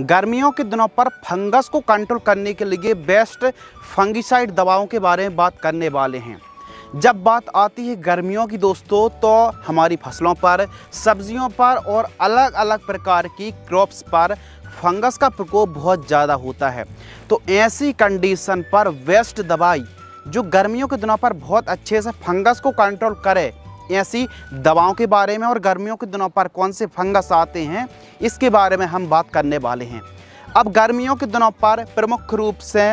गर्मियों के दिनों पर फंगस को कंट्रोल करने के लिए बेस्ट फंगिसाइड दवाओं के बारे में बात करने वाले हैं। जब बात आती है गर्मियों की दोस्तों, तो हमारी फसलों पर, सब्जियों पर और अलग अलग प्रकार की क्रॉप्स पर फंगस का प्रकोप बहुत ज़्यादा होता है। तो ऐसी कंडीशन पर बेस्ट दवाई जो गर्मियों के दिनों पर बहुत अच्छे से फंगस को कंट्रोल करे, ऐसी दवाओं के बारे में और गर्मियों के दिनों पर कौन से फंगस आते हैं इसके बारे में हम बात करने वाले हैं। अब गर्मियों के दिनों पर प्रमुख रूप से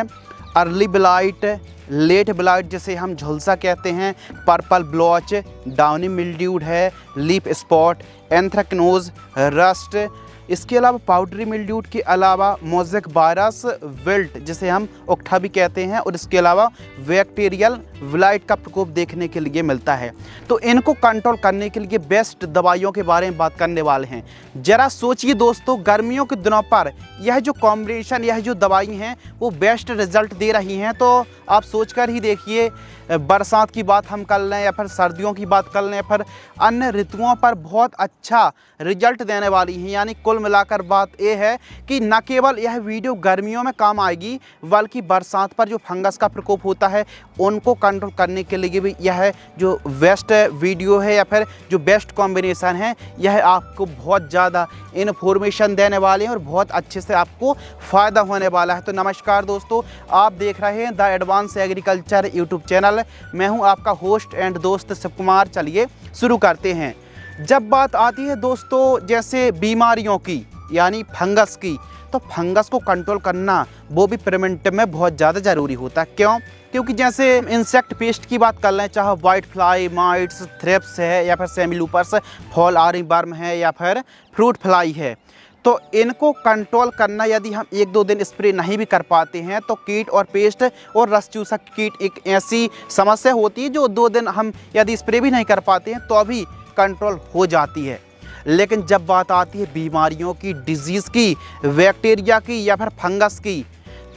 अर्ली ब्लाइट, लेट ब्लाइट जिसे हम झुलसा कहते हैं, पर्पल ब्लॉच, डाउनी मिल्ड्यूड है, लीफ स्पॉट, एंथ्रेक्नोज, रस्ट, इसके अलावा पाउडरी मिल्ड्यूड के अलावा मोज़ेक वायरस, विल्ट जिसे हम ओक्टा भी कहते हैं, और इसके अलावा बैक्टीरियल ब्लाइट का प्रकोप देखने के लिए मिलता है। तो इनको कंट्रोल करने के लिए बेस्ट दवाइयों के बारे में बात करने वाले हैं। ज़रा सोचिए दोस्तों, गर्मियों के दिनों पर यह जो कॉम्बिनेशन, यह जो दवाई हैं वो बेस्ट रिजल्ट दे रही हैं। तो आप सोचकर ही देखिए, बरसात की बात हम कर लें या फिर सर्दियों की बात कर लें या फिर अन्य ऋतुओं पर बहुत अच्छा रिजल्ट देने वाली हैं। यानी कुल मिलाकर बात यह है कि न केवल यह वीडियो गर्मियों में काम आएगी, बल्कि बरसात पर जो फंगस का प्रकोप होता है उनको कंट्रोल करने के लिए भी यह जो बेस्ट वीडियो है या फिर जो बेस्ट कॉम्बिनेशन है, यह आपको बहुत ज़्यादा इन्फॉर्मेशन देने वाले हैं और बहुत अच्छे से आपको फ़ायदा होने वाला है। तो नमस्कार दोस्तों, आप देख रहे हैं the advance agriculture YouTube channel. मैं हूं आपका होस्ट एंड दोस्त शिव कुमार। चलिए शुरू करते हैं। जब बात आती है दोस्तों जैसे बीमारियों की, यानी फंगस की, तो फंगस को कंट्रोल करना वो भी प्रिवेंटिव में बहुत ज़्यादा ज़रूरी होता है। क्यों? क्योंकि जैसे इंसेक्ट पेस्ट की बात कर लें, चाहे वाइट फ्लाई, माइट्स, थ्रिप्स है या फिर सेमीलूपर्स, फॉल आर्मीवर्म है या फिर फ्रूट फ्लाई है, तो इनको कंट्रोल करना यदि हम 1-2 दिन स्प्रे नहीं भी कर पाते हैं तो कीट और पेस्ट और रस चूसक कीट एक ऐसी समस्या होती है जो 2 दिन हम यदि स्प्रे भी नहीं कर पाते हैं तो अभी कंट्रोल हो जाती है। लेकिन जब बात आती है बीमारियों की, डिजीज़ की, बैक्टीरिया की या फिर फंगस की,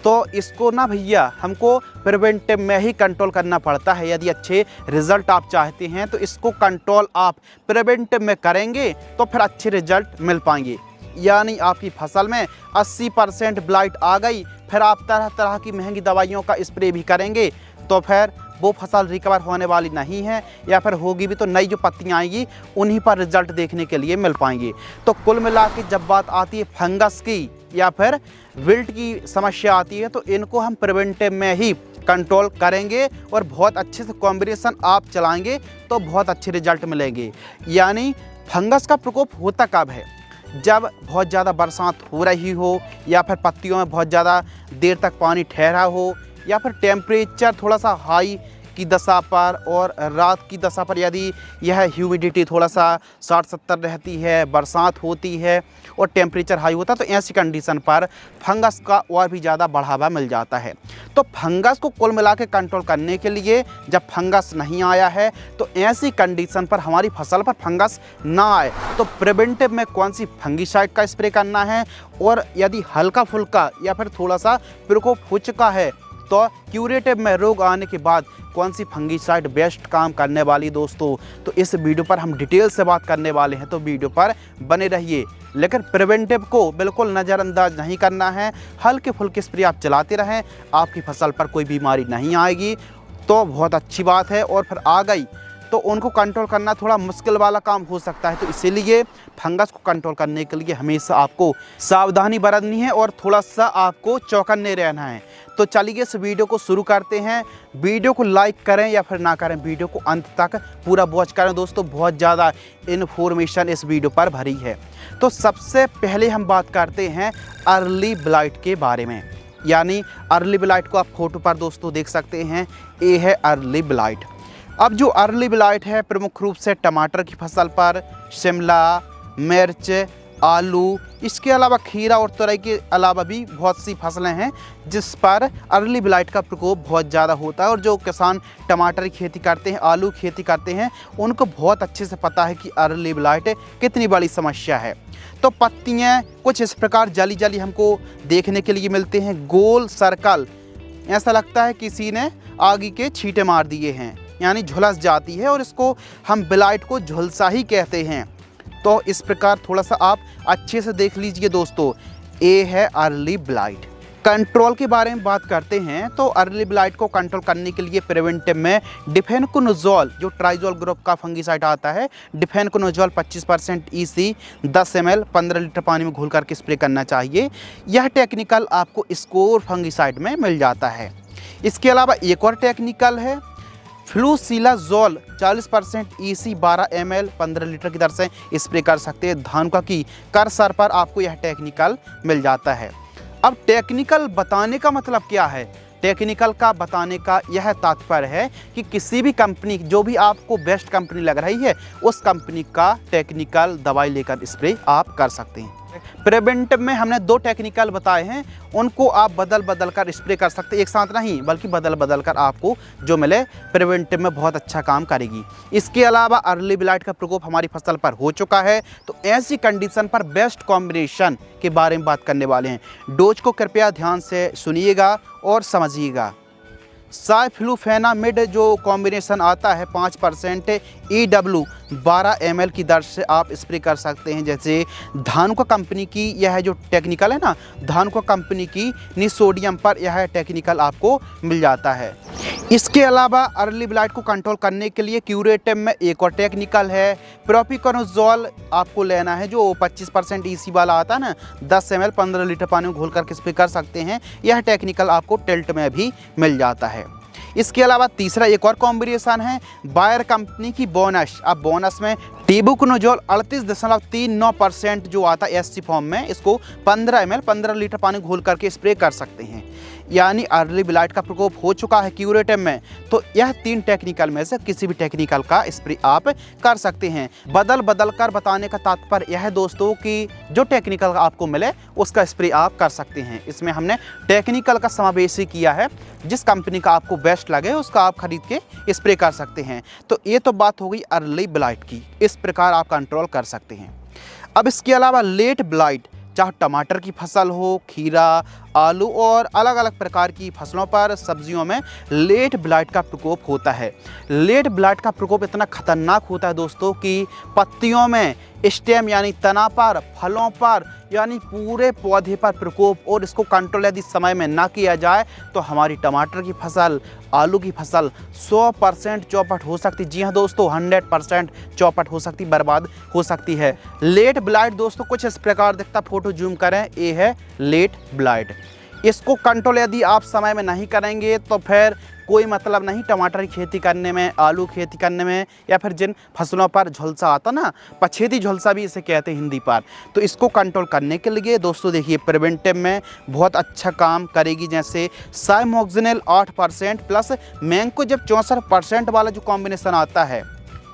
तो इसको ना भैया हमको प्रिवेंटिव में ही कंट्रोल करना पड़ता है। यदि अच्छे रिज़ल्ट आप चाहते हैं तो इसको कंट्रोल आप प्रिवेंटिव में करेंगे तो फिर अच्छे रिजल्ट मिल पाएंगे। यानी आपकी फसल में 80% ब्लाइट आ गई, फिर आप तरह तरह की महंगी दवाइयों का स्प्रे भी करेंगे तो फिर वो फसल रिकवर होने वाली नहीं है, या फिर होगी भी तो नई जो पत्तियां आएंगी उन्हीं पर रिजल्ट देखने के लिए मिल पाएंगे। तो कुल मिला के जब बात आती है फंगस की या फिर विल्ट की समस्या आती है, तो इनको हम प्रिवेंटिव में ही कंट्रोल करेंगे और बहुत अच्छे से कॉम्बिनेशन आप चलाएंगे तो बहुत अच्छे रिजल्ट मिलेंगे। यानी फंगस का प्रकोप होता कब है? जब बहुत ज़्यादा बरसात हो रही हो, या फिर पत्तियों में बहुत ज़्यादा देर तक पानी ठहरा हो, या फिर टेम्परेचर थोड़ा सा हाई की दशा पर और रात की दशा पर यदि यह ह्यूमिडिटी थोड़ा सा 60-70 रहती है, बरसात होती है और टेम्परेचर हाई होता है, तो ऐसी कंडीशन पर फंगस का और भी ज़्यादा बढ़ावा मिल जाता है। तो फंगस को कुल मिला के कंट्रोल करने के लिए, जब फंगस नहीं आया है तो ऐसी कंडीशन पर हमारी फसल पर फंगस ना आए तो प्रिवेंटिव में कौन सी फंगिसाइड का स्प्रे करना है, और यदि हल्का फुल्का या फिर थोड़ा सा प्रकोप हो चुका है तो क्यूरेटिव में रोग आने के बाद कौन सी फंगिसाइड बेस्ट काम करने वाली दोस्तों, तो इस वीडियो पर हम डिटेल से बात करने वाले हैं। तो वीडियो पर बने रहिए। लेकिन प्रिवेंटिव को बिल्कुल नज़रअंदाज नहीं करना है, हल्के फुल्के स्प्रे आप चलाते रहें, आपकी फसल पर कोई बीमारी नहीं आएगी तो बहुत अच्छी बात है। और फिर आ गई तो उनको कंट्रोल करना थोड़ा मुश्किल वाला काम हो सकता है। तो इसीलिए फंगस को कंट्रोल करने के लिए हमेशा आपको सावधानी बरतनी है और थोड़ा सा आपको चौकन्ने रहना है। तो चलिए इस वीडियो को शुरू करते हैं। वीडियो को लाइक करें या फिर ना करें, वीडियो को अंत तक पूरा वॉच करें दोस्तों, बहुत ज़्यादा इन्फॉर्मेशन इस वीडियो पर भरी है। तो सबसे पहले हम बात करते हैं अर्ली ब्लाइट के बारे में। यानी अर्ली ब्लाइट को आप फोटो पर दोस्तों देख सकते हैं, ये है अर्ली ब्लाइट। अब जो अर्ली ब्लाइट है प्रमुख रूप से टमाटर की फसल पर, शिमला मिर्च, आलू, इसके अलावा खीरा और तुरई के अलावा भी बहुत सी फसलें हैं जिस पर अर्ली ब्लाइट का प्रकोप बहुत ज़्यादा होता है। और जो किसान टमाटर की खेती करते हैं, आलू की खेती करते हैं, उनको बहुत अच्छे से पता है कि अर्ली ब्लाइट कितनी बड़ी समस्या है। तो पत्तियाँ कुछ इस प्रकार जली जली हमको देखने के लिए मिलते हैं, गोल सर्कल, ऐसा लगता है किसी ने आग के छींटे मार दिए हैं, यानी झुलस जाती है, और इसको हम ब्लाइट को झुलसा ही कहते हैं। तो इस प्रकार थोड़ा सा आप अच्छे से देख लीजिए दोस्तों, ए है अर्ली ब्लाइट। कंट्रोल के बारे में बात करते हैं तो अर्ली ब्लाइट को कंट्रोल करने के लिए प्रिवेंटिव में डिफेनकोनोजोल जो ट्राइजोल ग्रुप का फंगिसाइड आता है, डिफेनकोनोजोल 25% EC 10 ml 15 लीटर पानी में घोल करके स्प्रे करना चाहिए। यह टेक्निकल आपको स्कोर फंगिसाइड में मिल जाता है। इसके अलावा एक और टेक्निकल है फ्लूसिलाजोल 40% EC 12 ml 15 लीटर की दर से स्प्रे कर सकते हैं। धानुका की कर सर पर आपको यह टेक्निकल मिल जाता है। अब टेक्निकल बताने का मतलब क्या है? टेक्निकल का बताने का यह तात्पर्य है कि किसी भी कंपनी जो भी आपको बेस्ट कंपनी लग रही है उस कंपनी का टेक्निकल दवाई लेकर स्प्रे आप कर सकते हैं। प्रिवेंटिव में हमने 2 टेक्निकल बताए हैं, उनको आप बदल बदल कर स्प्रे कर सकते हैं, एक साथ नहीं बल्कि बदल बदल कर आपको जो मिले प्रिवेंटिव में बहुत अच्छा काम करेगी। इसके अलावा अर्ली ब्लाइट का प्रकोप हमारी फसल पर हो चुका है, तो ऐसी कंडीशन पर बेस्ट कॉम्बिनेशन के बारे में बात करने वाले हैं। डोज को कृपया ध्यान से सुनिएगा और समझिएगा। साइफ्लुफेनामिड जो कॉम्बिनेशन आता है 5% EW 12 ml की दर से आप स्प्रे कर सकते हैं। जैसे धानुका कंपनी की यह जो टेक्निकल है ना, धानुका कंपनी की निसोडियम पर यह टेक्निकल आपको मिल जाता है। इसके अलावा अर्ली ब्लाइट को कंट्रोल करने के लिए क्यूरेटिव में एक और टेक्निकल है प्रोपिकोनोजोल आपको लेना है, जो 25% EC वाला आता है ना, 10 ml 15 लीटर पानी में घोल करके स्प्रे कर सकते हैं। यह टेक्निकल आपको टिल्ट में भी मिल जाता है। इसके अलावा तीसरा एक और कॉम्बिनेशन है बायर कंपनी की बोनस। अब बोनस में टेबुकोनोजोल 38.39% जो आता है SC फॉर्म में, इसको 15 ml 15 लीटर पानी घोल करके स्प्रे कर सकते हैं। यानी अर्ली ब्लाइट का प्रकोप हो चुका है क्यूरेटिव में, तो यह 3 टेक्निकल में से किसी भी टेक्निकल का स्प्रे आप कर सकते हैं। बदल बदल कर बताने का तात्पर्य यह है दोस्तों कि जो टेक्निकल आपको मिले उसका स्प्रे आप कर सकते हैं। इसमें हमने टेक्निकल का समावेश ही किया है, जिस कंपनी का आपको बेस्ट लगे उसका आप खरीद के स्प्रे कर सकते हैं। तो ये तो बात हो गई अर्ली ब्लाइट की, इस प्रकार आप कंट्रोल कर सकते हैं। अब इसके अलावा लेट ब्लाइट, चाहे टमाटर की फसल हो, खीरा, आलू और अलग अलग प्रकार की फसलों पर, सब्जियों में लेट ब्लाइट का प्रकोप होता है। लेट ब्लाइट का प्रकोप इतना खतरनाक होता है दोस्तों कि पत्तियों में, स्टेम यानी तना पर, फलों पर यानी पूरे पौधे पर प्रकोप, और इसको कंट्रोल यदि समय में ना किया जाए तो हमारी टमाटर की फसल, आलू की फसल 100% चौपट हो सकती। जी हाँ दोस्तों, 100% चौपट हो सकती, बर्बाद हो सकती है। लेट ब्लाइट दोस्तों कुछ इस प्रकार दिखता, फोटो जूम करें, ये है लेट ब्लाइट। इसको कंट्रोल यदि आप समय में नहीं करेंगे तो फिर कोई मतलब नहीं टमाटर की खेती करने में, आलू खेती करने में, या फिर जिन फसलों पर झुलसा आता ना, पछेती झुलसा भी इसे कहते हैं हिंदी पर। तो इसको कंट्रोल करने के लिए दोस्तों देखिए प्रिवेंटिव में बहुत अच्छा काम करेगी। जैसे साइमोक्सिनिल 8% प्लस मैंको जब 64% वाला जो कॉम्बिनेशन आता है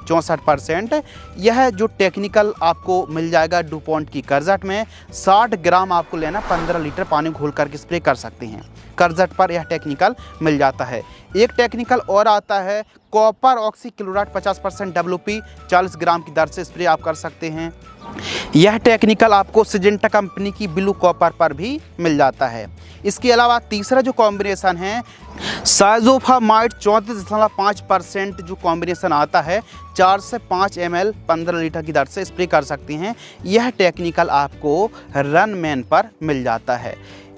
64%, यह जो टेक्निकल आपको मिल जाएगा डुपॉन्ट की करजट में। 60 ग्राम आपको लेना, 15 लीटर पानी घोल करके स्प्रे कर सकते हैं। करजट पर यह टेक्निकल मिल जाता है। एक टेक्निकल और आता है कॉपर ऑक्सीक्लोराइड 50% WP 40 ग्राम की दर से स्प्रे आप कर सकते हैं। यह टेक्निकल आपको सिजेंटा कंपनी की ब्लू कॉपर पर भी मिल जाता है। इसके अलावा तीसरा जो कॉम्बिनेशन है साइजोफामाइड 34.5% जो कॉम्बिनेशन आता है, 4 से 5 ml 15 लीटर की दर से स्प्रे कर सकते हैं। यह टेक्निकल आपको रनमैन पर मिल जाता है।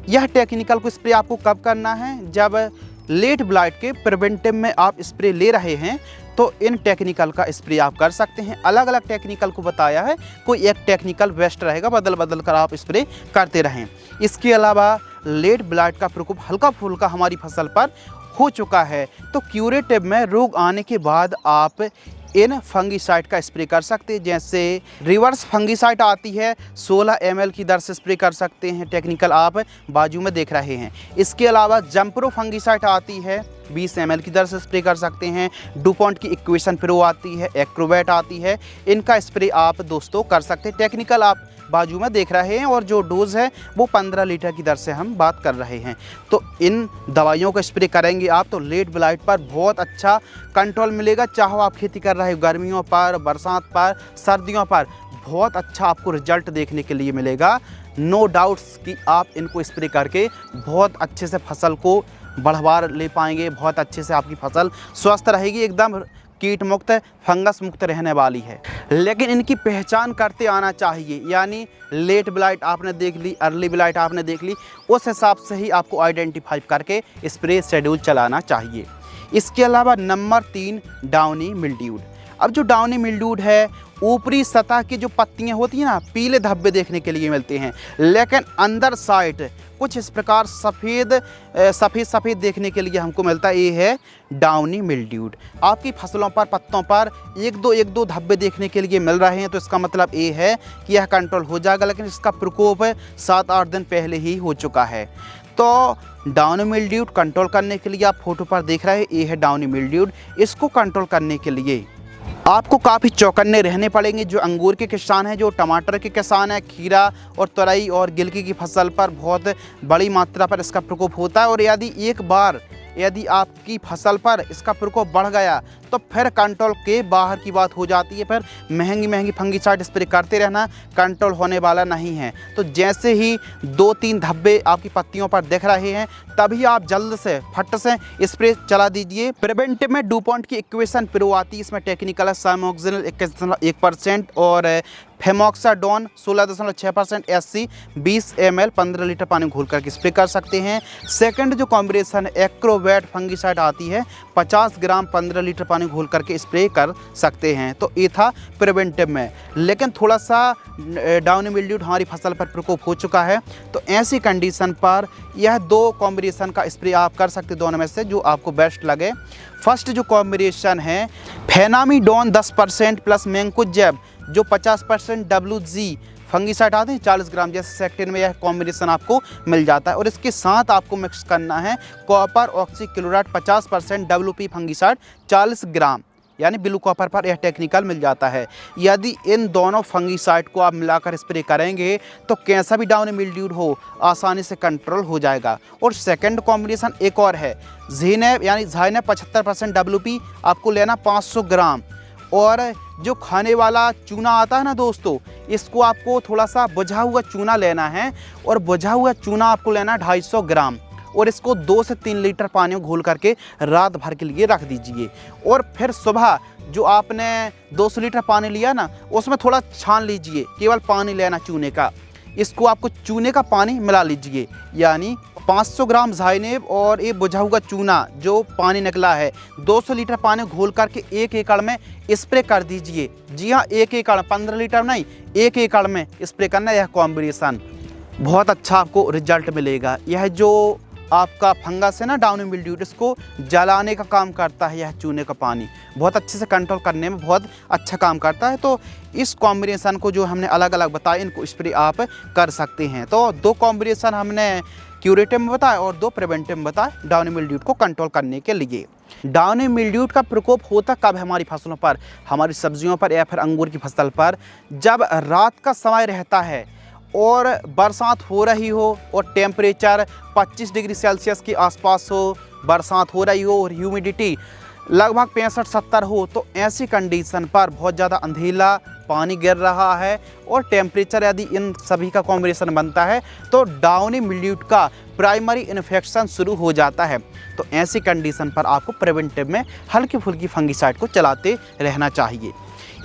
यह टेक्निकल को स्प्रे आपको कब करना है? जब लेट ब्लाइट के प्रिवेंटिव में आप स्प्रे ले रहे हैं तो इन टेक्निकल का स्प्रे आप कर सकते हैं। अलग अलग टेक्निकल को बताया है, कोई एक टेक्निकल बेस्ट रहेगा, बदल बदल कर आप स्प्रे करते रहें। इसके अलावा लेट ब्लाइट का प्रकोप हल्का फुल्का हमारी फसल पर हो चुका है, तो क्यूरेटिव में रोग आने के बाद आप इन फंगिसाइड का स्प्रे कर सकते हैं। जैसे रिवर्स फंगिसाइड आती है 16 ml की दर से स्प्रे कर सकते हैं, टेक्निकल आप बाजू में देख रहे हैं। इसके अलावा जंप्रो फंगिसाइड आती है 20 ml की दर से स्प्रे कर सकते हैं। डुपॉन्ट की इक्वेशन प्रो आती है, एक्रोवेट आती है, इनका स्प्रे आप दोस्तों कर सकते हैं। टेक्निकल आप बाजू में देख रहे हैं और जो डोज है वो 15 लीटर की दर से हम बात कर रहे हैं। तो इन दवाइयों का स्प्रे करेंगे आप तो लेट ब्लाइट पर बहुत अच्छा कंट्रोल मिलेगा। चाहे आप खेती कर रहे हो गर्मियों पर, बरसात पर, सर्दियों पर, बहुत अच्छा आपको रिजल्ट देखने के लिए मिलेगा। नो डाउट्स कि आप इनको स्प्रे करके बहुत अच्छे से फसल को बढ़वा ले पाएंगे, बहुत अच्छे से आपकी फसल स्वस्थ रहेगी, एकदम कीट मुक्त, फंगस मुक्त रहने वाली है। लेकिन इनकी पहचान करते आना चाहिए, यानी लेट ब्लाइट आपने देख ली, अर्ली ब्लाइट आपने देख ली, उस हिसाब से ही आपको आइडेंटिफाई करके स्प्रे शेड्यूल चलाना चाहिए। इसके अलावा नंबर 3 डाउनी मिल्ड्यूड। अब जो डाउनी मिल्ड्यूड है, ऊपरी सतह की जो पत्तियां होती हैं ना, पीले धब्बे देखने के लिए मिलते हैं, लेकिन अंदर साइड कुछ इस प्रकार सफ़ेद देखने के लिए हमको मिलता है। ये है डाउनी मिल्ड्यूड। आपकी फसलों पर, पत्तों पर एक दो धब्बे देखने के लिए मिल रहे हैं, तो इसका मतलब ये है कि यह कंट्रोल हो जाएगा, लेकिन इसका प्रकोप 7-8 दिन पहले ही हो चुका है। तो डाउनी मिल्ड्यूड कंट्रोल करने के लिए आप फोटो पर देख रहे हैं, ये है डाउनी मिल्ड्यूड। इसको कंट्रोल करने के लिए आपको काफ़ी चौकन्ने रहने पड़ेंगे। जो अंगूर के किसान हैं, जो टमाटर के किसान हैं, खीरा और तोरई और गिलकी की फसल पर बहुत बड़ी मात्रा पर इसका प्रकोप होता है। और यदि आपकी फसल पर इसका प्रकोप बढ़ गया तो फिर कंट्रोल के बाहर की बात हो जाती है। फिर महंगी फंगिसाइड स्प्रे करते रहना कंट्रोल होने वाला नहीं है। तो जैसे ही 2-3 धब्बे आपकी पत्तियों पर दिख रहे हैं, तभी आप जल्द से फट से स्प्रे चला दीजिए। प्रिवेंटिव में डुपॉन्ट की इक्वेशन प्रो आती है, इसमें टेक्निकल है साइमोक्सिल 21.1% और फेमोक्साडोन 16.6%, SC 20 ml 15 लीटर पानी घोल करके स्प्रे कर सकते हैं। सेकंड जो कॉम्बिनेशन एक्रोवेट फंगिसाइड आती है, 50 ग्राम 15 लीटर पानी घोल करके स्प्रे कर सकते हैं। तो ये था प्रिवेंटिव में। लेकिन थोड़ा सा डाउनी मिल्ड्यूड हमारी फसल पर प्रकोप हो चुका है, तो ऐसी कंडीशन पर यह 2 कॉम्बिनेशन का स्प्रे आप कर सकते, दोनों में से जो आपको बेस्ट लगे। फर्स्ट जो कॉम्बिनेशन है फेनामीडोन 10% प्लस मैंकोजेब जो 50% WG फंगिसाइड आते हैं 40 ग्राम, जैसे सेक्टेन में यह कॉम्बिनेशन आपको मिल जाता है। और इसके साथ आपको मिक्स करना है कॉपर ऑक्सीक्लोराइड 50% WP फंगिसाइड 40 ग्राम, यानी ब्लू कॉपर पर यह टेक्निकल मिल जाता है। यदि इन दोनों फंगिसाइड को आप मिलाकर स्प्रे करेंगे तो कैसा भी डाउनी मिल्ड्यूड हो आसानी से कंट्रोल हो जाएगा। और सेकंड कॉम्बिनेशन एक और है ज़ीनेब, यानी ज़ाइनेब 75% WP आपको लेना 500 ग्राम। और जो खाने वाला चूना आता है ना दोस्तों, इसको आपको थोड़ा सा बुझा हुआ चूना लेना है, और बुझा हुआ चूना आपको लेना है 250 ग्राम। और इसको 2 से 3 लीटर पानी में घोल करके रात भर के लिए रख दीजिए। और फिर सुबह जो आपने 200 लीटर पानी लिया ना, उसमें थोड़ा छान लीजिए, केवल पानी लेना चूने का। इसको आपको चूने का पानी मिला लीजिए, यानी 500 ग्राम ज़ाइनेब और ये बुझा हुआ चूना जो पानी निकला है 200 लीटर पानी घोल करके 1 एकड़ में स्प्रे कर दीजिए। जी हाँ, 1 एकड़, 15 लीटर नहीं, 1 एकड़ में स्प्रे करना। यह कॉम्बिनेशन बहुत अच्छा आपको रिजल्ट मिलेगा। यह जो आपका फंगस है ना डाउनी मिल्ड्यूड, इसको जलाने का काम करता है। यह चूने का पानी बहुत अच्छे से कंट्रोल करने में बहुत अच्छा काम करता है। तो इस कॉम्बिनेशन को जो हमने अलग अलग बताया, इनको स्प्रे आप कर सकते हैं। तो 2 कॉम्बिनेशन हमने क्यूरेटिव में बताया और 2 प्रिवेंटिव में बताया डाउनी मिल्ड्यूड को कंट्रोल करने के लिए। डाउनी मिल्ड्यूड का प्रकोप होता कब है हमारी फसलों पर, हमारी सब्जियों पर या फिर अंगूर की फसल पर? जब रात का समय रहता है और बरसात हो रही हो और टेम्परेचर 25 डिग्री सेल्सियस के आसपास हो, बरसात हो रही हो और ह्यूमिडिटी लगभग 65-70 हो, तो ऐसी कंडीशन पर बहुत ज़्यादा अंधेला, पानी गिर रहा है और टेम्परेचर यदि इन सभी का कॉम्बिनेशन बनता है तो डाउनी मिल्ड्यूड का प्राइमरी इन्फेक्शन शुरू हो जाता है। तो ऐसी कंडीशन पर आपको प्रिवेंटिव में हल्की फुल्की फंगिसाइड को चलाते रहना चाहिए।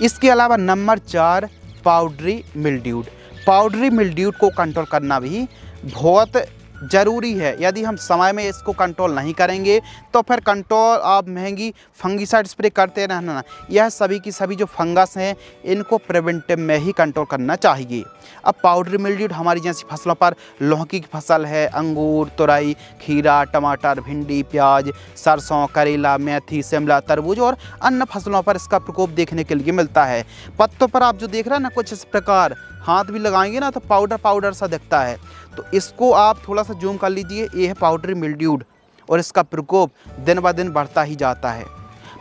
इसके अलावा number 4 powdery mildewed. Powdery mildewed को कंट्रोल करना भी बहुत ज़रूरी है। यदि हम समय में इसको कंट्रोल नहीं करेंगे तो फिर कंट्रोल आप महंगी फंगिसाइड स्प्रे करते रहना। यह सभी की सभी जो फंगस हैं इनको प्रिवेंटिव में ही कंट्रोल करना चाहिए। अब पाउडरी मिल्ड्यूड हमारी जैसी फसलों पर, लौकी की फसल है, अंगूर, तुरई, खीरा, टमाटर, भिंडी, प्याज, सरसों, करेला, मेथी, शिमला, तरबूज और अन्य फसलों पर इसका प्रकोप देखने के लिए मिलता है। पत्तों पर आप जो देख रहे हैं ना, कुछ इस प्रकार हाथ भी लगाएंगे ना तो पाउडर सा दिखता है। तो इसको आप थोड़ा सा जूम कर लीजिए, ये है पाउडरी मिल्ड्यूड और इसका प्रकोप दिन ब दिन बढ़ता ही जाता है।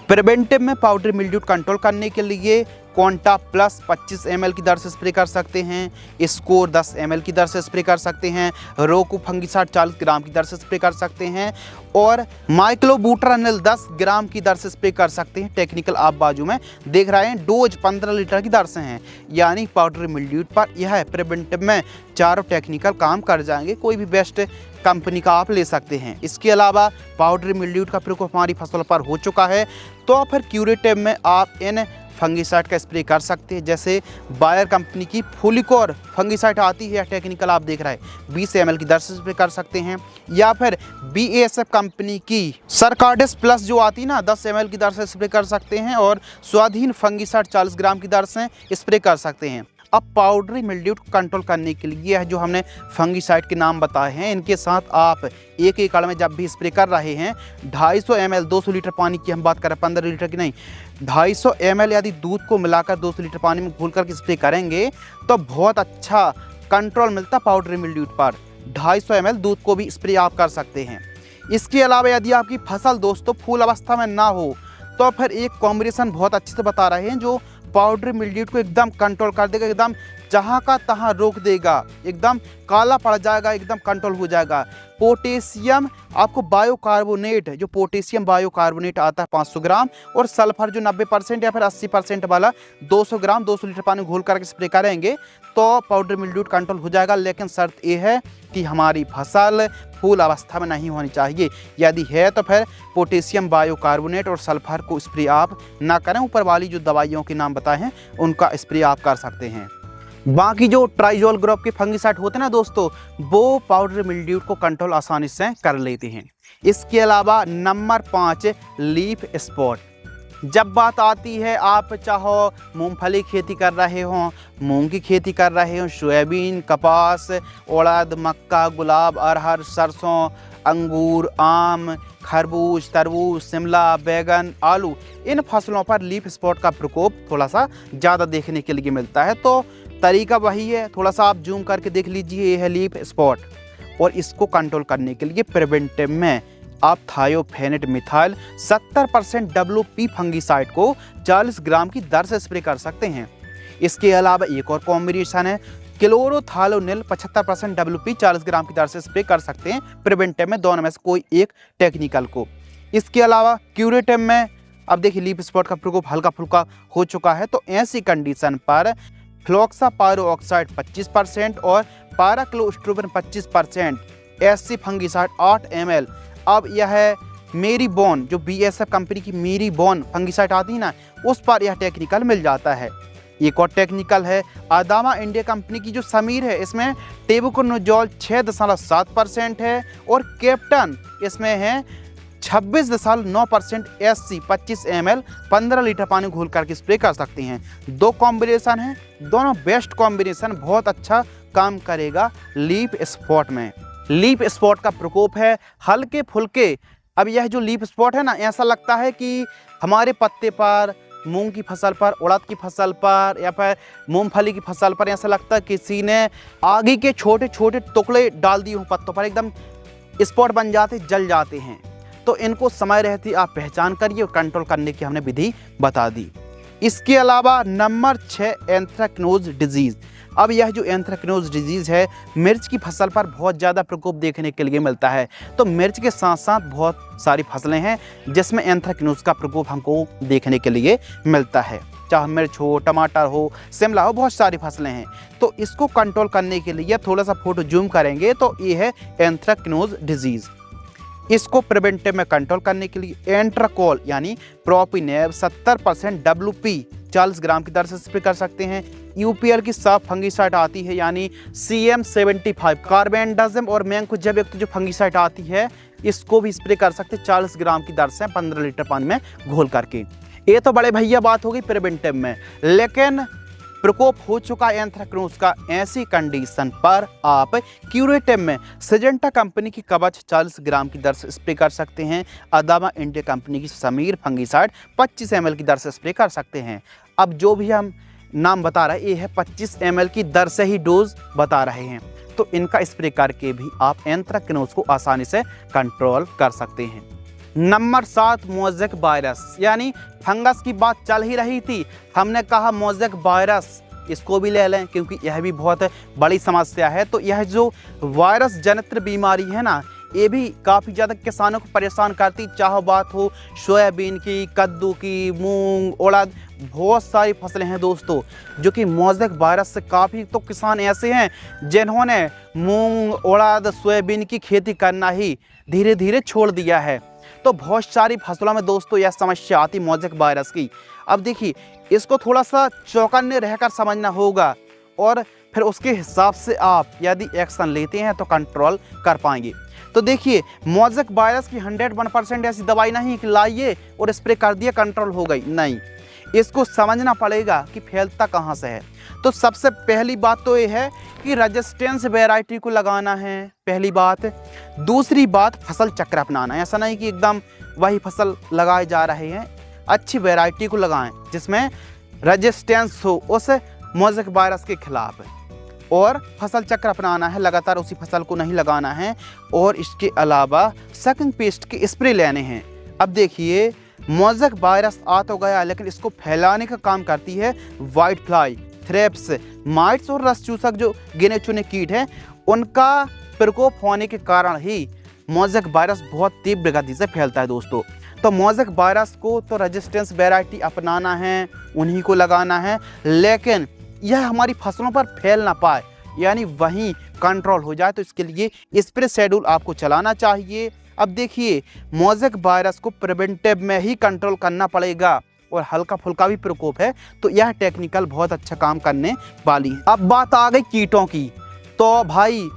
प्रिवेंटिव में पाउडरी मिल्ड्यूड कंट्रोल करने के लिए कोंटा प्लस 25 ml की दर से स्प्रे कर सकते हैं, स्कोर 10 ml की दर से स्प्रे कर सकते हैं, रोको फंगिसाइड 40 ग्राम की दर से स्प्रे कर सकते हैं और माइक्लोब्यूटानिल 10 ग्राम की दर से स्प्रे कर सकते हैं। टेक्निकल आप बाजू में देख रहे हैं, डोज 15 लीटर की दर से हैं, यानी पाउडरी मिल्ड्यू पर यह प्रिवेंटिव में चारों टेक्निकल काम कर जाएंगे। कोई भी बेस्ट कंपनी का आप ले सकते हैं। इसके अलावा पाउडरी मिल्ड्यू का प्रकोप हमारी फसलों पर हो चुका है, तो फिर क्यूरेटिव में आप इन फंगिसाइड का स्प्रे कर सकते हैं। जैसे बायर कंपनी की फुलिकोर फंगिसाइड आती है, टेक्निकल आप देख रहे हैं, 20 ml की दर से स्प्रे कर सकते हैं, या फिर BASF कंपनी की सरकार्डिस प्लस जो आती है ना, 10 ml की दर से स्प्रे कर सकते हैं और स्वाधीन फंगिसाइड 40 ग्राम की दर से स्प्रे कर सकते हैं। अब पाउडरी मिल्ड्यू को कंट्रोल करने के लिए है जो हमने फंगिसाइड के नाम बताए हैं, इनके साथ आप एक एकड़ में जब भी स्प्रे कर रहे हैं 250 ml 200 लीटर पानी की हम बात करें, 15 लीटर की नहीं, 250 ml यदि दूध को मिलाकर 200 लीटर पानी में घोल करके स्प्रे करेंगे तो बहुत अच्छा कंट्रोल मिलता है पाउडरी मिल्ड्यू पर। 250 ml दूध को भी स्प्रे आप कर सकते हैं। इसके अलावा यदि आपकी फसल दोस्तों फूल अवस्था में ना हो तो फिर एक कॉम्बिनेशन बहुत अच्छे से बता रहे हैं जो पाउडरी मिल्ड्यू को एकदम कंट्रोल कर देगा, एकदम जहाँ का तहाँ रोक देगा, एकदम काला पड़ जाएगा, एकदम कंट्रोल हो जाएगा। पोटेशियम आपको बायोकार्बोनेट, जो पोटेशियम बायोकार्बोनेट आता है 500 ग्राम, और सल्फर जो 90% या फिर 80% वाला 200 ग्राम 200 लीटर पानी घोल करके स्प्रे करेंगे तो पाउडरी मिल्ड्यू कंट्रोल हो जाएगा। लेकिन शर्त ये है कि हमारी फसल फूल अवस्था में नहीं होनी चाहिए, यदि है तो फिर पोटेशियम बायोकार्बोनेट और सल्फर को स्प्रे आप ना करें। ऊपर वाली जो दवाइयों के नाम बताए हैं उनका स्प्रे आप कर सकते हैं। बाकी जो ट्राइजोल ग्रुप के फंगिसाइड होते हैं ना दोस्तों, वो पाउडरी मिल्ड्यू को कंट्रोल आसानी से कर लेते हैं। इसके अलावा नंबर 5 लीफ स्पॉट। जब बात आती है, आप चाहो मूंगफली खेती कर रहे हो, मूंग की खेती कर रहे हो, सोयाबीन, कपास, उड़द, मक्का, गुलाब, अरहर, सरसों, अंगूर, आम, खरबूज, तरबूज, शिमला, बैगन, आलू, इन फसलों पर लीफ स्पॉट का प्रकोप थोड़ा सा ज़्यादा देखने के लिए मिलता है। तो तरीका वही है, थोड़ा सा आप जूम करके देख लीजिए, ये है लीफ स्पॉट। और इसको कंट्रोल करने के लिए प्रिवेंटिव में आप थायोफेनेट मिथाइल 70% WP फंगिसाइड को 40 ग्राम की दर से स्प्रे कर सकते हैं। इसके अलावा एक और कॉम्बिनेशन है क्लोरोथालोनिल 75% WP 40 ग्राम की दर से स्प्रे कर सकते हैं प्रिवेंटिव में, दोनों में से कोई एक टेक्निकल को। इसके अलावा क्यूरेटिव में अब देखिए लीफ स्पॉट का प्रकोप हल्का फुल्का हो चुका है, तो ऐसी कंडीशन पर फ्लोक्सापायरोऑक्साइड 25% और पाराक्लोस्ट्रोबिन 25%, ऐसी फंगिसाइड 8 ml। अब यह है मेरीबोन, जो BASF कंपनी की मेरीबोन फंगिसाइड आती है ना, उस पर यह टेक्निकल मिल जाता है। एक और टेक्निकल है आदामा इंडिया कंपनी की जो समीर है, इसमें टेबुकोनोजोल 6.7% है और कैप्टन इसमें है 26.9% SC 25 ml 15 लीटर पानी घोल करके स्प्रे कर सकते हैं। दो कॉम्बिनेशन है, दोनों बेस्ट कॉम्बिनेशन, बहुत अच्छा काम करेगा लीफ स्पॉट में। लीफ स्पॉट का प्रकोप है हल्के फुल्के। अब यह जो लीफ स्पॉट है ना, ऐसा लगता है कि हमारे पत्ते पर, मूंग की फसल पर, उड़द की फसल पर या फिर मूंगफली की फसल पर ऐसा लगता है किसी ने आगे के छोटे छोटे टुकड़े डाल दिए हों पत्तों पर, एकदम स्पॉट बन जाते, जल जाते हैं। तो इनको समय रहती आप पहचान करिए और कंट्रोल करने की हमने विधि बता दी। इसके अलावा नंबर 6 एंथ्रेक्नोज डिजीज़। अब यह जो एंथ्रेक्नोज डिजीज़ है, मिर्च की फसल पर बहुत ज़्यादा प्रकोप देखने के लिए मिलता है। तो मिर्च के साथ साथ बहुत सारी फसलें हैं जिसमें एंथ्रेक्नोज का प्रकोप हमको देखने के लिए मिलता है, चाहे मिर्च हो, टमाटर हो, शिमला हो, बहुत सारी फसलें हैं। तो इसको कंट्रोल करने के लिए थोड़ा सा फोटो जूम करेंगे तो ये है एंथ्रेक्नोज डिजीज़। इसको प्रिवेंटिव में कंट्रोल करने के लिए एंट्राकोल यानी प्रोपिनेब 70% WP 40 ग्राम की दर से स्प्रे कर सकते हैं। UPL की सब फंगिसाइड आती है यानी CM75 कार्बेंडाजिम और मैंकोजेब जो फंगिसाइड आती है, इसको भी स्प्रे कर सकते हैं 40 ग्राम की दर से 15 लीटर पानी में घोल करके। ये तो बड़े भैया बात हो गई प्रिवेंटिव में, लेकिन प्रकोप हो चुका है एंथ्रेक्नोज का, ऐसी कंडीशन पर आप क्यूरेटिव में सिजेंटा कंपनी की कवच 40 ग्राम की दर से स्प्रे कर सकते हैं। आदामा इंडिया कंपनी की समीर फंगिसाइड 25 ml की दर से स्प्रे कर सकते हैं। अब जो भी हम नाम बता रहे हैं ये है 25 ml की दर से ही डोज बता रहे हैं, तो इनका स्प्रे करके भी आप एंथ्रेक्नोज को आसानी से कंट्रोल कर सकते हैं। नंबर 7 मोज़ेक वायरस, यानी फंगस की बात चल ही रही थी, हमने कहा मोज़ेक वायरस इसको भी ले लें क्योंकि यह भी बहुत बड़ी समस्या है। तो यह जो वायरस जनित बीमारी है ना, ये भी काफ़ी ज़्यादा किसानों को परेशान करती, चाहे बात हो सोयाबीन की, कद्दू की, मूंग, उड़द, बहुत सारी फसलें हैं दोस्तों जो कि मोज़ेक वायरस से काफ़ी तो किसान ऐसे हैं जिन्होंने मूंग, उड़द, सोयाबीन की खेती करना ही धीरे धीरे छोड़ दिया है। तो बहुत सारी फसलों में दोस्तों यह समस्या आती मोज़ेक वायरस की। अब देखिए, इसको थोड़ा सा चौकन्ने रहकर समझना होगा और फिर उसके हिसाब से आप यदि एक्शन लेते हैं तो कंट्रोल कर पाएंगे। तो देखिए, मोज़ेक वायरस की 101% ऐसी दवाई नहीं कि लाइए और स्प्रे कर दिया कंट्रोल हो गई, नहीं। इसको समझना पड़ेगा कि फैलता कहाँ से है। तो सबसे पहली बात तो ये है कि रेजिस्टेंस वैरायटी को लगाना है, पहली बात। दूसरी बात, फसल चक्र अपनाना है। ऐसा नहीं कि एकदम वही फसल लगाए जा रहे हैं, अच्छी वैरायटी को लगाएं जिसमें रेजिस्टेंस हो उस मोज़ेक वायरस के खिलाफ। और फसल चक्र अपनाना है, लगातार उसी फसल को नहीं लगाना है। और इसके अलावा सकिंग पेस्ट के स्प्रे लेने हैं। अब देखिए, मोज़ेक वायरस आ तो गया लेकिन इसको फैलाने का काम करती है वाइट फ्लाई, थ्रिप्स, माइट्स और रस चूसक जो गिने चुने कीट हैं, उनका प्रकोप होने के कारण ही मोज़ेक वायरस बहुत तीव्र गति से फैलता है दोस्तों। तो मोज़ेक वायरस को तो रेजिस्टेंस वैरायटी अपनाना है, उन्हीं को लगाना है, लेकिन यह हमारी फसलों पर फैल ना पाए, यानी वहीं कंट्रोल हो जाए। तो इसके लिए स्प्रे शेड्यूल आपको चलाना चाहिए। अब देखिए, मोज़ेक वायरस को प्रिवेंटिव में ही कंट्रोल करना पड़ेगा और हल्का फुल्का भी प्रकोप है तो यह टेक्निकल बहुत अच्छा काम करने वाली है। अब बात आ गई कीटों की, तो भाई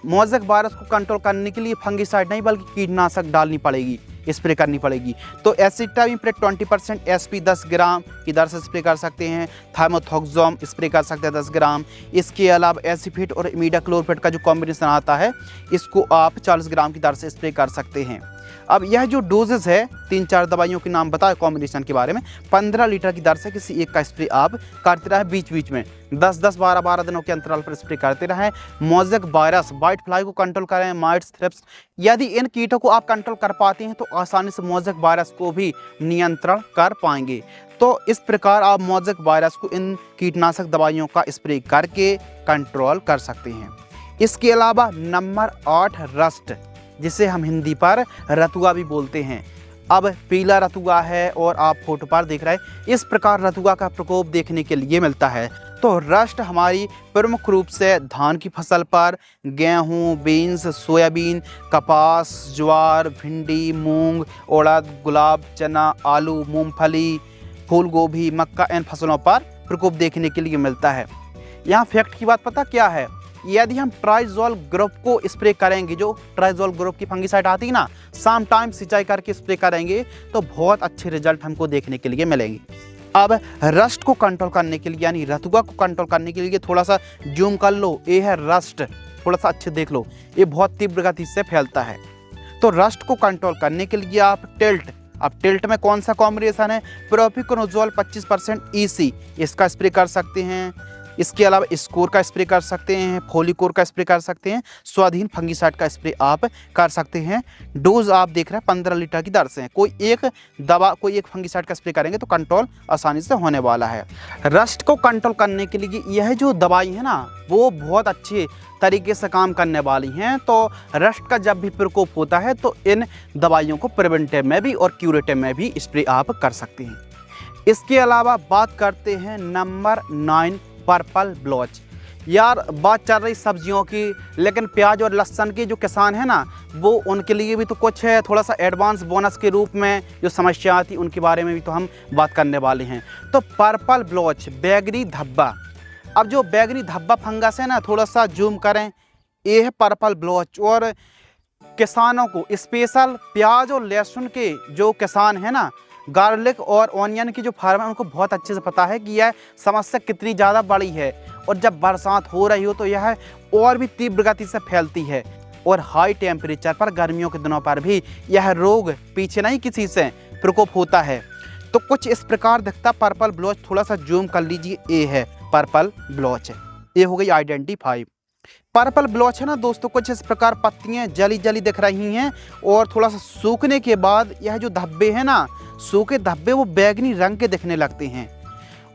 मोज़ेक वायरस को कंट्रोल करने के लिए फंगिसाइड नहीं बल्कि कीटनाशक डालनी पड़ेगी, स्प्रे करनी पड़ेगी। तो एसिटामिप्रिड 20% एसपी 10 ग्राम की दर से स्प्रे कर सकते हैं। थाइमोथोक्सोम स्प्रे कर सकते हैं 10 ग्राम। इसके अलावा एसिफिट और इमिडाक्लोरपिड का जो कॉम्बिनेशन आता है, इसको आप 40 ग्राम की दर से स्प्रे कर सकते हैं। अब यह जो डोजेस है, 3-4 दवाइयों के नाम बताए कॉम्बिनेशन के बारे में, 15 लीटर की दर से किसी एक का स्प्रे आप करते रहें, बीच बीच में 10-10, 12-12 दिनों के अंतराल पर स्प्रे करते रहें। मोज़ेक वायरस, वाइट फ्लाई को कंट्रोल करें, माइट्स, थ्रिप्स, यदि इन कीटों को आप कंट्रोल कर पाते हैं तो आसानी से मोज़ेक वायरस को भी नियंत्रण कर पाएंगे। तो इस प्रकार आप मोज़ेक वायरस को इन कीटनाशक दवाइयों का स्प्रे करके कंट्रोल कर सकते हैं। इसके अलावा नंबर 8 रस्ट, जिसे हम हिंदी पर रतुआ भी बोलते हैं। अब पीला रतुआ है और आप फोटो पर देख रहे हैं, इस प्रकार रतुआ का प्रकोप देखने के लिए मिलता है। तो रस्ट हमारी प्रमुख रूप से धान की फसल पर, गेहूं, बीन्स, सोयाबीन, कपास, ज्वार, भिंडी, मूंग, उड़द, गुलाब, चना, आलू, मूंगफली, फूल गोभी, मक्का, इन फसलों पर प्रकोप देखने के लिए मिलता है। यहाँ फैक्ट की बात पता क्या है, यदि हम ट्राइजोल ग्रुप को स्प्रे करेंगे, जो ट्राइजोल ग्रुप की फंगिसाइड आती है ना, शाम टाइम सिंचाई करके स्प्रे करेंगे तो बहुत अच्छे रिजल्ट हमको देखने के लिए मिलेंगे। अब रस्ट को कंट्रोल करने के लिए, यानी रतुआ को कंट्रोल करने के लिए थोड़ा सा जूम कर लो, ये है रस्ट, थोड़ा सा अच्छे देख लो, ये बहुत तीव्र गति से फैलता है। तो रस्ट को कंट्रोल करने के लिए आप टिल्ट, अब टिल्ट में कौन सा कॉम्बिनेशन है, प्रोपिकोनोजोल 25% EC, इसका स्प्रे कर सकते हैं। इसके अलावा स्कोर का स्प्रे कर सकते हैं, फोलिकोर का स्प्रे कर सकते हैं, स्वाधीन फंगिसाइड का स्प्रे आप कर सकते हैं। डोज आप देख रहे हैं 15 लीटर की दर से। कोई एक दवा, कोई एक फंगिसाइड का स्प्रे करेंगे तो कंट्रोल आसानी से होने वाला है। रस्ट को कंट्रोल करने के लिए यह जो दवाई है ना, वो बहुत अच्छे तरीके से काम करने वाली हैं। तो रस्ट का जब भी प्रकोप होता है तो इन दवाइयों को प्रिवेंटिव में भी और क्यूरेटिव में भी स्प्रे आप कर सकते हैं। इसके अलावा बात करते हैं नंबर 9 पर्पल ब्लॉच। यार बात चल रही सब्जियों की, लेकिन प्याज और लहसुन के जो किसान है ना, वो उनके लिए भी तो कुछ है, थोड़ा सा एडवांस बोनस के रूप में जो समस्या आती उनके बारे में भी तो हम बात करने वाले हैं। तो पर्पल ब्लॉच, बैगनी धब्बा। अब जो बैगनी धब्बा फंगस है ना, थोड़ा सा जूम करें, ये है पर्पल ब्लॉच। और किसानों को, स्पेशल प्याज और लहसुन के जो किसान है ना, गार्लिक और ऑनियन की जो फार्म है, उनको बहुत अच्छे से पता है कि यह समस्या कितनी ज़्यादा बड़ी है। और जब बरसात हो रही हो तो यह और भी तीव्र गति से फैलती है। और हाई टेम्परेचर पर, गर्मियों के दिनों पर भी यह रोग पीछे नहीं किसी से प्रकोप होता है। तो कुछ इस प्रकार दिखता पर्पल ब्लॉच। थोड़ा सा जूम कर लीजिए, ये है पर्पल ब्लॉच, ये हो गई आइडेंटिफाई। पर्पल ब्लॉच है ना दोस्तों, कुछ इस प्रकार पत्तियां जली जली दिख रही हैं और थोड़ा सा सूखने के बाद यह जो धब्बे हैं ना, सूखे धब्बे वो बैंगनी रंग के दिखने लगते हैं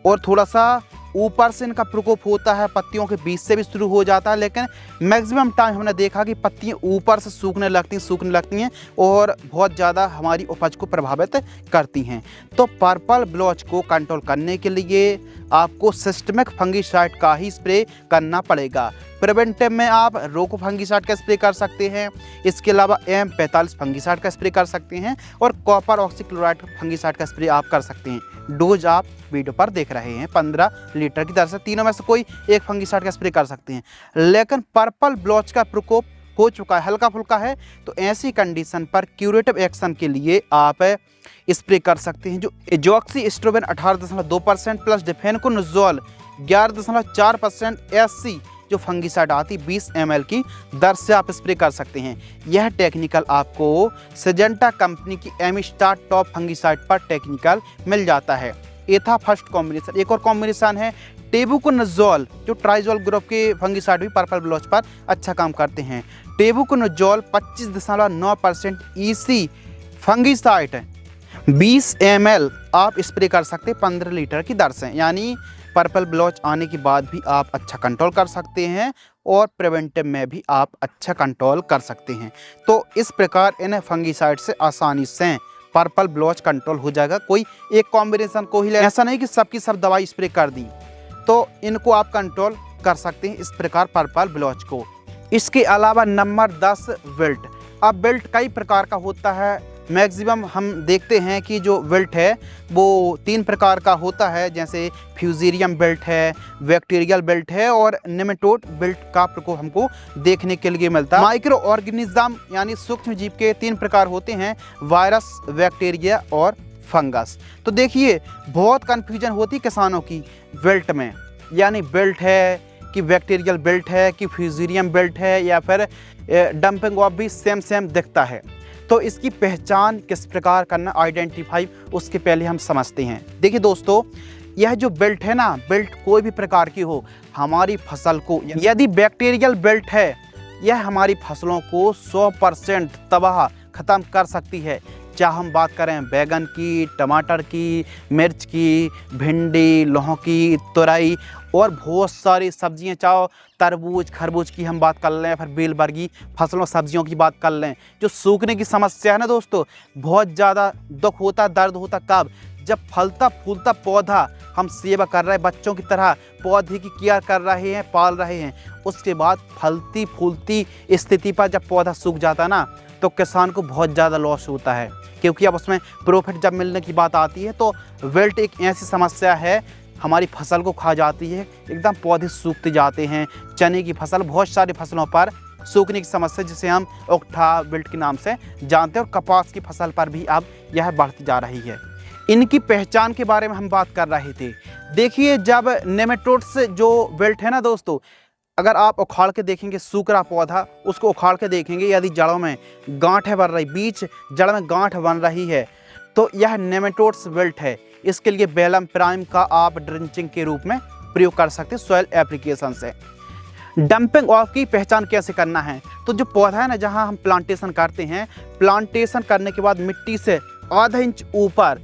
और थोड़ा सा ऊपर से इनका प्रकोप होता है, पत्तियों के बीच से भी शुरू हो जाता है, लेकिन मैक्सिमम टाइम हमने देखा कि पत्तियां ऊपर से सूखने लगती हैं और बहुत ज़्यादा हमारी उपज को प्रभावित करती हैं। तो पर्पल ब्लॉच को कंट्रोल करने के लिए आपको सिस्टमिक फंगिसाइड का ही स्प्रे करना पड़ेगा। प्रिवेंटिव में आप रोको फंगिसाइड का स्प्रे कर सकते हैं, इसके अलावा M45 फंगिसाइड का स्प्रे कर सकते हैं और कॉपर ऑक्सीक्लोराइड फंगिसाइड का स्प्रे आप कर सकते हैं। डोज आप वीडियो पर देख रहे हैं 15 लीटर की दर से, तीनों में से कोई एक फंगिसाइड का स्प्रे कर सकते हैं। लेकिन पर्पल ब्लॉच का प्रकोप हो चुका है, हल्का फुल्का है, तो ऐसी कंडीशन पर क्यूरेटिव एक्शन के लिए आप स्प्रे कर सकते हैं जो एजॉक्सीस्ट्रोबिन 18.2% प्लस डिफेनकोनाजोल 11.4% SC जो फंगिसाइड आती 20 ml की दर से आप स्प्रे कर सकते हैं। यह टेक्निकल आपको सिजेंटा कंपनी की एमिस्टार टॉप फंगिसाइड पर टेक्निकल मिल जाता है। ये था फर्स्ट कॉम्बिनेशन। एक और कॉम्बिनेशन है टेबुकोनाजोल, जो ट्राइजोल ग्रुप के फंगिसाइड भी पर्पल ब्लॉच पर अच्छा काम करते हैं। टेबुकोनाजोल 25.9% EC फंगिसाइड 20 ml आप स्प्रे कर सकते हैं 15 लीटर की दर से, यानी पर्पल ब्लॉच आने के बाद भी आप अच्छा कंट्रोल कर सकते हैं और प्रिवेंटिव में भी आप अच्छा कंट्रोल कर सकते हैं। तो इस प्रकार इन फंगिसाइड से आसानी से पर्पल ब्लॉच कंट्रोल हो जाएगा। कोई एक कॉम्बिनेशन को ही ऐसा नहीं कि सबकी सब दवाई स्प्रे कर दी, तो इनको आप कंट्रोल कर सकते हैं इस प्रकार पर्पल ब्लॉच को। इसके अलावा नंबर 10 विल्ट। अब विल्ट कई प्रकार का होता है, मैक्सिमम हम देखते हैं कि जो विल्ट है वो 3 प्रकार का होता है, जैसे फ्यूजेरियम विल्ट है, बैक्टीरियल विल्ट है और नेमेटोड विल्ट का प्रकोप हमको देखने के लिए मिलता है। माइक्रो ऑर्गेनिज्म यानी सूक्ष्म जीव के 3 प्रकार होते हैं, वायरस, बैक्टीरिया और फंगस। तो देखिए बहुत कन्फ्यूजन होती किसानों की विल्ट में, यानी विल्ट है कि बैक्टीरियल विल्ट है कि फ्यूजेरियम विल्ट है या फिर डंपिंग ऑफ भी सेम दिखता है। तो इसकी पहचान किस प्रकार करना, आइडेंटिफाई, उसके पहले हम समझते हैं। देखिए दोस्तों, यह जो बेल्ट है ना, बेल्ट कोई भी प्रकार की हो, हमारी फसल को यदि बैक्टीरियल बेल्ट है, यह हमारी फसलों को 100% तबाह ख़त्म कर सकती है। चाहे हम बात करें बैगन की, टमाटर की, मिर्च की, भिंडी, लौकी, तुरई और बहुत सारी सब्जियां, चाहे तरबूज, खरबूज की हम बात कर लें, फिर बेल वर्गीय फसलों सब्जियों की बात कर लें। जो सूखने की समस्या है ना दोस्तों, बहुत ज़्यादा दुख होता, दर्द होता कब, जब फलता फूलता पौधा हम सेवा कर रहे हैं, बच्चों की तरह पौधे की केयर कर रहे हैं, पाल रहे हैं, उसके बाद फलती फूलती स्थिति पर जब पौधा सूख जाता ना, तो किसान को बहुत ज़्यादा लॉस होता है, क्योंकि अब उसमें प्रॉफिट जब मिलने की बात आती है तो विल्ट एक ऐसी समस्या है, हमारी फसल को खा जाती है, एकदम पौधे सूखते जाते हैं। चने की फसल, बहुत सारी फसलों पर सूखने की समस्या जिसे हम ओक्ठा विल्ट के नाम से जानते हैं, और कपास की फसल पर भी अब यह बढ़ती जा रही है। इनकी पहचान के बारे में हम बात कर रहे थे। देखिए, जब नेमेटोड्स जो विल्ट है ना दोस्तों, अगर आप उखाड़ के देखेंगे सूख रहा पौधा, उसको उखाड़ के देखेंगे, यदि जड़ों में गांठें बन रही, बीच जड़ में गांठ बन रही है, तो यह नेमेटोड्स विल्ट है। इसके लिए बेलम प्राइम का आप ड्रिंचिंग के रूप में प्रयोग कर सकते हैं सॉइल एप्लीकेशन से। डंपिंग ऑफ की पहचान कैसे करना है, तो जो पौधा है ना, जहां हम प्लांटेशन करते हैं, प्लांटेशन करने के बाद मिट्टी से आधा इंच ऊपर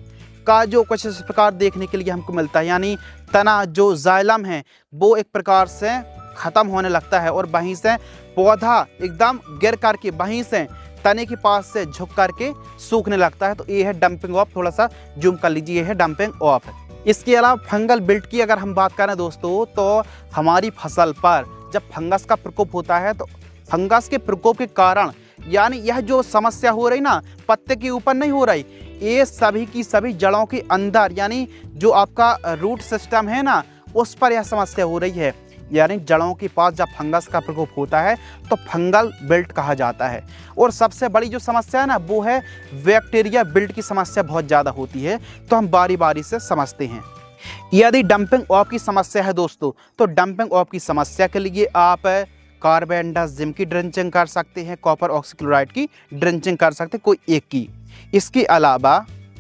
का जो कुछ इस प्रकार देखने के लिए हमको मिलता है, यानी तना जो जाइलम है वो एक प्रकार से ख़त्म होने लगता है और वहीं से पौधा एकदम गिर करके वहीं से तने के पास से झुक करके सूखने लगता है। तो ये है डंपिंग ऑफ। थोड़ा सा जूम कर लीजिए, ये है डंपिंग ऑफ। इसके अलावा फंगल बिल्ट की अगर हम बात करें दोस्तों, तो हमारी फसल पर जब फंगस का प्रकोप होता है, तो फंगस के प्रकोप के कारण, यानी यह जो समस्या हो रही ना, पत्ते के ऊपर नहीं हो रही, ये सभी की सभी जड़ों के अंदर, यानी जो आपका रूट सिस्टम है ना, उस पर यह समस्या हो रही है। यानी जड़ों के पास जब फंगस का प्रकोप होता है तो फंगल बिल्ट कहा जाता है। और सबसे बड़ी जो समस्या है ना, वो है बैक्टीरिया बिल्ट की समस्या बहुत ज़्यादा होती है। तो हम बारी बारी से समझते हैं। यदि डंपिंग ऑफ की समस्या है दोस्तों, तो डंपिंग ऑफ की समस्या के लिए आप कार्बेंडाजिम की ड्रिंचिंग कर सकते हैं, कॉपर ऑक्सीक्लोराइड की ड्रिंचिंग कर सकते हैं, कोई एक की। इसके अलावा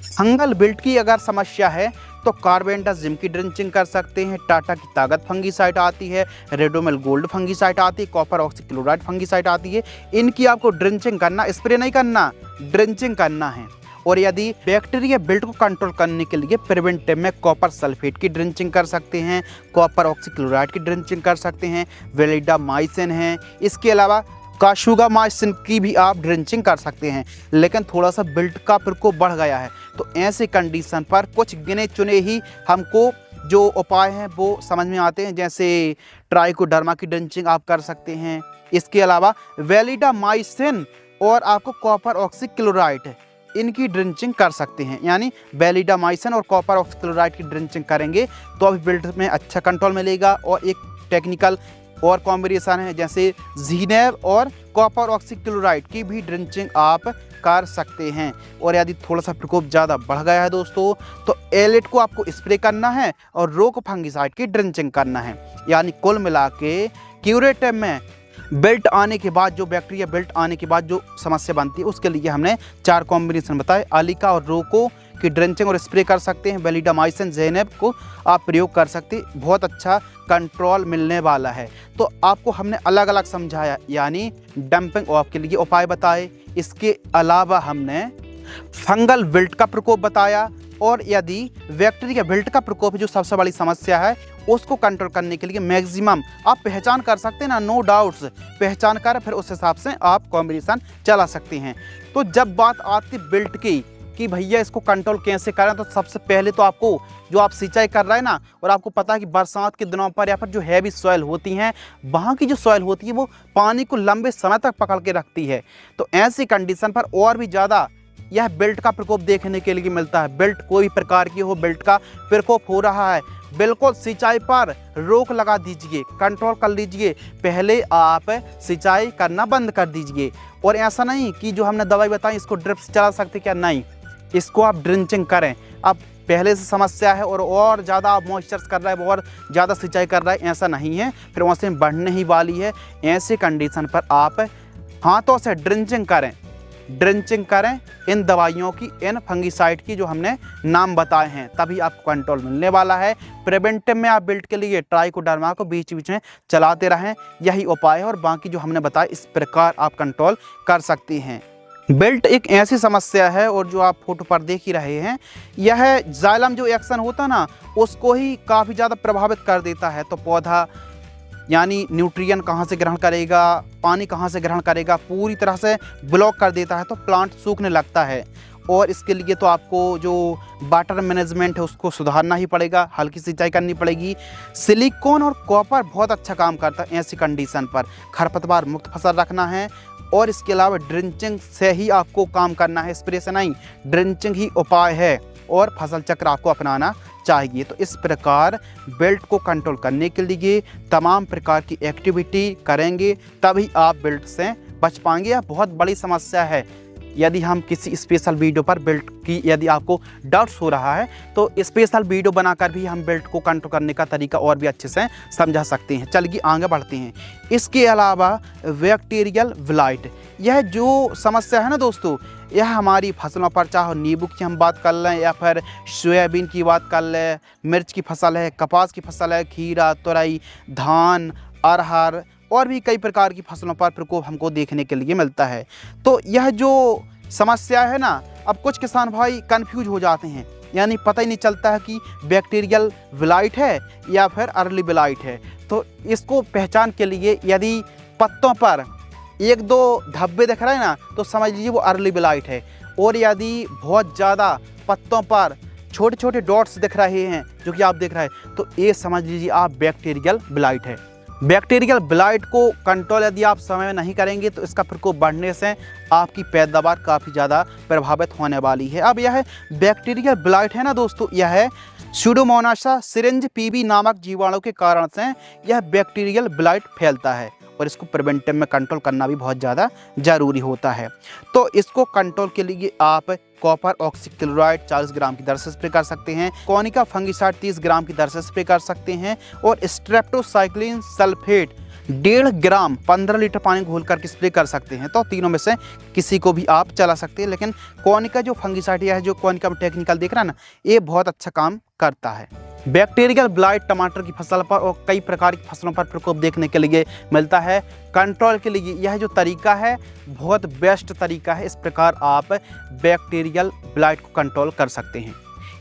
फंगल बिल्ट की अगर समस्या है तो कार्बेंडस जिम की ड्रिंचिंग कर सकते हैं, टाटा की ताकत फंगीसाइड आती है, रेडोमिल गोल्ड फंगीसाइड आती है, कॉपर ऑक्सीक्लोराइड फंगीसाइड आती है। इनकी आपको ड्रिंचिंग करना, स्प्रे नहीं करना, ड्रिंचिंग करना है। और यदि बैक्टीरिया बिल्ट को कंट्रोल करने के लिए प्रिवेंटिव में कॉपर सल्फेट की ड्रिंचिंग कर सकते हैं, कॉपर ऑक्सीक्लोराइड की ड्रिंचिंग कर सकते हैं, वेलिडामाइसिन है, इसके अलावा काशुगामाइसिन की भी आप ड्रिंचिंग कर सकते हैं। लेकिन थोड़ा सा बिल्ट का प्रकोप बढ़ गया है, तो ऐसे कंडीशन पर कुछ गिने चुने ही हमको जो उपाय हैं वो समझ में आते हैं, जैसे ट्राइकोडर्मा की ड्रिंचिंग आप कर सकते हैं। इसके अलावा वेलिडामाइसिन और आपको कॉपर ऑक्सीक्लोराइड इनकी ड्रिंचिंग कर सकते हैं। यानी वेलिडामाइसिन और कॉपर ऑक्सीक्लोराइड की ड्रिंचिंग करेंगे तो अभी बिल्ट में अच्छा कंट्रोल मिलेगा। और एक टेक्निकल और कॉम्बिनेशन है, जैसे ज़ीनैब और कॉपर ऑक्सीक्लोराइड की भी ड्रिंचिंग आप कर सकते हैं। और यदि थोड़ा सा प्रकोप ज़्यादा बढ़ गया है दोस्तों, तो एलेट को आपको स्प्रे करना है और रोक फंगिसाइड की ड्रिंचिंग करना है। यानी कुल मिला के क्यूरेटिव में बिल्ट आने के बाद, जो बैक्टीरिया बिल्ट आने के बाद जो समस्या बनती है, उसके लिए हमने 4 कॉम्बिनेशन बताए। आलिका और रोको की ड्रिंचिंग और स्प्रे कर सकते हैं, वेलिडामाइसिन ज़ेनेब को आप प्रयोग कर सकते हैं, बहुत अच्छा कंट्रोल मिलने वाला है। तो आपको हमने अलग अलग समझाया, यानी डंपिंग ऑफ के लिए उपाय बताए। इसके अलावा हमने फंगल विल्ट का प्रकोप बताया, और यदि बैक्टीरिया विल्ट का प्रकोप जो सबसे बड़ी समस्या है उसको कंट्रोल करने के लिए मैक्सिमम आप पहचान कर सकते हैं ना, नो डाउट्स पहचान कर फिर उस हिसाब से आप कॉम्बिनेशन चला सकते हैं। तो जब बात आती बिल्ट की कि भैया इसको कंट्रोल कैसे करें, तो सबसे पहले तो आपको जो आप सिंचाई कर रहे हैं ना, और आपको पता है कि बरसात के दिनों पर या फिर जो हैवी सॉइल होती हैं, वहाँ की जो सॉइल होती है वो पानी को लंबे समय तक पकड़ के रखती है। तो ऐसी कंडीशन पर और भी ज़्यादा यह बिल्ट का प्रकोप देखने के लिए मिलता है। बिल्ट कोई प्रकार की हो, बिल्ट का प्रकोप हो रहा है, बिल्कुल सिंचाई पर रोक लगा दीजिए, कंट्रोल कर लीजिए। पहले आप सिंचाई करना बंद कर दीजिए। और ऐसा नहीं कि जो हमने दवाई बताई इसको ड्रिप से चला सकते, क्या नहीं, इसको आप ड्रिंचिंग करें। अब पहले से समस्या है और ज़्यादा आप मॉइस्चर कर रहे हैं, और ज़्यादा सिंचाई कर रहे हैं, ऐसा नहीं है, फिर वहाँ से बढ़ने ही वाली है। ऐसे कंडीशन पर आप हाथों से ड्रिंचिंग करें इन दवाइयों की, इन फंगिसाइड की जो हमने नाम बताए हैं, तभी आपको कंट्रोल मिलने वाला है। प्रिवेंटिव में आप बिल्ट के लिए ट्राइकोडर्मा को बीच बीच में चलाते रहें, यही उपाय है। और बाकी जो हमने बताया इस प्रकार आप कंट्रोल कर सकती हैं। बिल्ट एक ऐसी समस्या है, और जो आप फोटो पर देख ही रहे हैं, यह जाइलम जो एक्शन होता ना उसको ही काफ़ी ज़्यादा प्रभावित कर देता है। तो पौधा यानी न्यूट्रिएंट कहाँ से ग्रहण करेगा, पानी कहाँ से ग्रहण करेगा, पूरी तरह से ब्लॉक कर देता है, तो प्लांट सूखने लगता है। और इसके लिए तो आपको जो वाटर मैनेजमेंट है उसको सुधारना ही पड़ेगा, हल्की सिंचाई करनी पड़ेगी। सिलिकॉन और कॉपर बहुत अच्छा काम करता है ऐसी कंडीशन पर। खरपतवार मुक्त फसल रखना है, और इसके अलावा ड्रिंचिंग से ही आपको काम करना है, स्प्रे से नहीं, ड्रिंचिंग ही उपाय है। और फसल चक्र आपको अपनाना चाहिए। तो इस प्रकार बिल्ट को कंट्रोल करने के लिए तमाम प्रकार की एक्टिविटी करेंगे, तभी आप बिल्ट से बच पाएंगे। यह बहुत बड़ी समस्या है। यदि हम किसी स्पेशल वीडियो पर बिल्ट की यदि आपको डाउट्स हो रहा है, तो स्पेशल वीडियो बनाकर भी हम बिल्ट को कंट्रोल करने का तरीका और भी अच्छे से समझा सकते हैं। चलिए आगे बढ़ते हैं। इसके अलावा बैक्टीरियल विलाइट, यह जो समस्या है ना दोस्तों, यह हमारी फसलों पर, चाहे नींबू की हम बात कर लें या फिर सोयाबीन की बात कर लें, मिर्च की फसल है, कपास की फसल है, खीरा, तुरई, धान, अरहर और भी कई प्रकार की फसलों पर प्रकोप हमको देखने के लिए मिलता है। तो यह जो समस्या है ना, अब कुछ किसान भाई कंफ्यूज हो जाते हैं, यानी पता ही नहीं चलता है कि बैक्टीरियल विलाइट है या फिर अर्ली विलाइट है। तो इसको पहचान के लिए यदि पत्तों पर 1-2 धब्बे दिख रहे हैं ना, तो समझ लीजिए वो अर्ली विलाइट है। और यदि बहुत ज़्यादा पत्तों पर छोटे छोटे डॉट्स दिख रहे हैं, जो कि आप देख रहे हैं, तो ये समझ लीजिए आप बैक्टीरियल विलाइट है। बैक्टीरियल विलाइट को कंट्रोल यदि आप समय में नहीं करेंगे, तो इसका प्रकोप बढ़ने से आपकी पैदावार काफ़ी ज़्यादा प्रभावित होने वाली है। अब यह बैक्टीरियल विलाइट है ना दोस्तों, यह स्यूडोमोनास सिरिंज पीबी नामक जीवाणु के कारण से यह बैक्टीरियल विलाइट फैलता है, और इसको प्रिवेंटिव में कंट्रोल करना भी बहुत ज़्यादा ज़रूरी होता है। तो इसको कंट्रोल के लिए आप कॉपर ऑक्सीक्लोराइड 40 ग्राम की दर से स्प्रे कर सकते हैं, कोनिका फंगिसाइड 30 ग्राम की दर से स्प्रे कर सकते हैं, और स्ट्रेप्टोसाइक्लिन सल्फेट 1.5 ग्राम 15 लीटर पानी घोल करके स्प्रे कर सकते हैं। तो तीनों में से किसी को भी आप चला सकते हैं, लेकिन कोनिका जो फंगिसाइड है, जो कोनिका में टेक्निकल देख रहा है ना, ये बहुत अच्छा काम करता है। बैक्टीरियल ब्लाइट टमाटर की फसल पर और कई प्रकार की फसलों पर प्रकोप देखने के लिए मिलता है। कंट्रोल के लिए यह जो तरीका है बहुत बेस्ट तरीका है। इस प्रकार आप बैक्टीरियल ब्लाइट को कंट्रोल कर सकते हैं।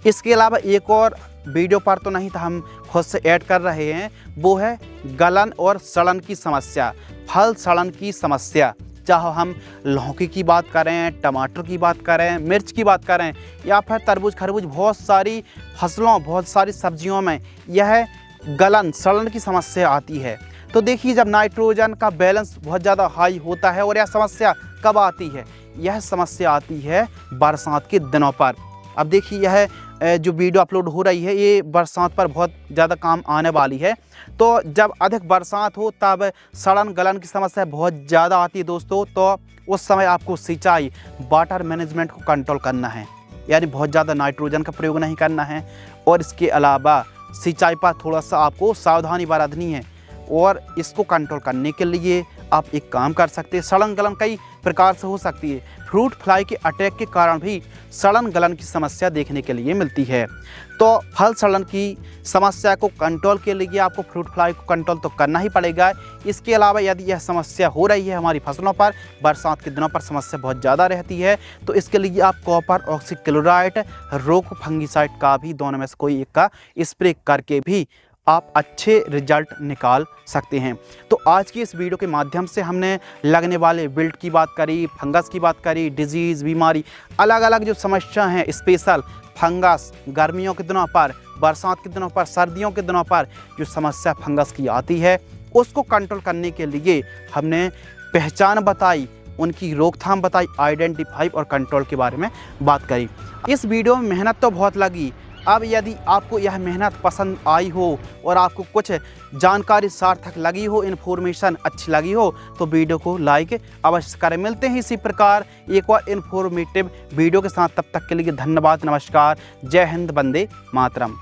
इसके अलावा एक और वीडियो पर तो नहीं था, हम खुद से ऐड कर रहे हैं, वो है गलन और सड़न की समस्या, फल सड़न की समस्या। चाहे हम लौकी की बात करें, टमाटर की बात करें, मिर्च की बात करें या फिर तरबूज खरबूज, बहुत सारी फसलों, बहुत सारी सब्जियों में यह गलन सड़न की समस्या आती है। तो देखिए, जब नाइट्रोजन का बैलेंस बहुत ज़्यादा हाई होता है, और यह समस्या कब आती है? यह समस्या आती है बरसात के दिनों पर। अब देखिए, यह जो वीडियो अपलोड हो रही है ये बरसात पर बहुत ज़्यादा काम आने वाली है। तो जब अधिक बरसात हो तब सड़न गलन की समस्या बहुत ज़्यादा आती है दोस्तों। तो उस समय आपको सिंचाई, वाटर मैनेजमेंट को कंट्रोल करना है, यानी बहुत ज़्यादा नाइट्रोजन का प्रयोग नहीं करना है, और इसके अलावा सिंचाई पर थोड़ा सा आपको सावधानी बरतनी है। और इसको कंट्रोल करने के लिए आप एक काम कर सकते हैं। सड़न गलन कई प्रकार से हो सकती है। फ्रूट फ्लाई के अटैक के कारण भी सड़न गलन की समस्या देखने के लिए मिलती है। तो फल सड़न की समस्या को कंट्रोल के लिए आपको फ्रूट फ्लाई को कंट्रोल तो करना ही पड़ेगा। इसके अलावा यदि यह समस्या हो रही है हमारी फसलों पर, बरसात के दिनों पर समस्या बहुत ज़्यादा रहती है, तो इसके लिए आप कॉपर ऑक्सीक्लोराइड, रोको फंगिसाइड का भी दोनों में से कोई एक का स्प्रे करके भी आप अच्छे रिजल्ट निकाल सकते हैं। तो आज की इस वीडियो के माध्यम से हमने लगने वाले विल्ट की बात करी, फंगस की बात करी, डिजीज़, बीमारी, अलग अलग जो समस्या हैं, स्पेशल फंगस गर्मियों के दिनों पर, बरसात के दिनों पर, सर्दियों के दिनों पर जो समस्या फंगस की आती है, उसको कंट्रोल करने के लिए हमने पहचान बताई, उनकी रोकथाम बताई, आइडेंटिफाई और कंट्रोल के बारे में बात करी। इस वीडियो में मेहनत तो बहुत लगी। अब यदि आपको यह मेहनत पसंद आई हो और आपको कुछ जानकारी सार्थक लगी हो, इन्फॉर्मेशन अच्छी लगी हो, तो वीडियो को लाइक अवश्य करें। मिलते हैं इसी प्रकार एक और इन्फॉर्मेटिव वीडियो के साथ। तब तक के लिए धन्यवाद, नमस्कार, जय हिंद, वंदे मातरम।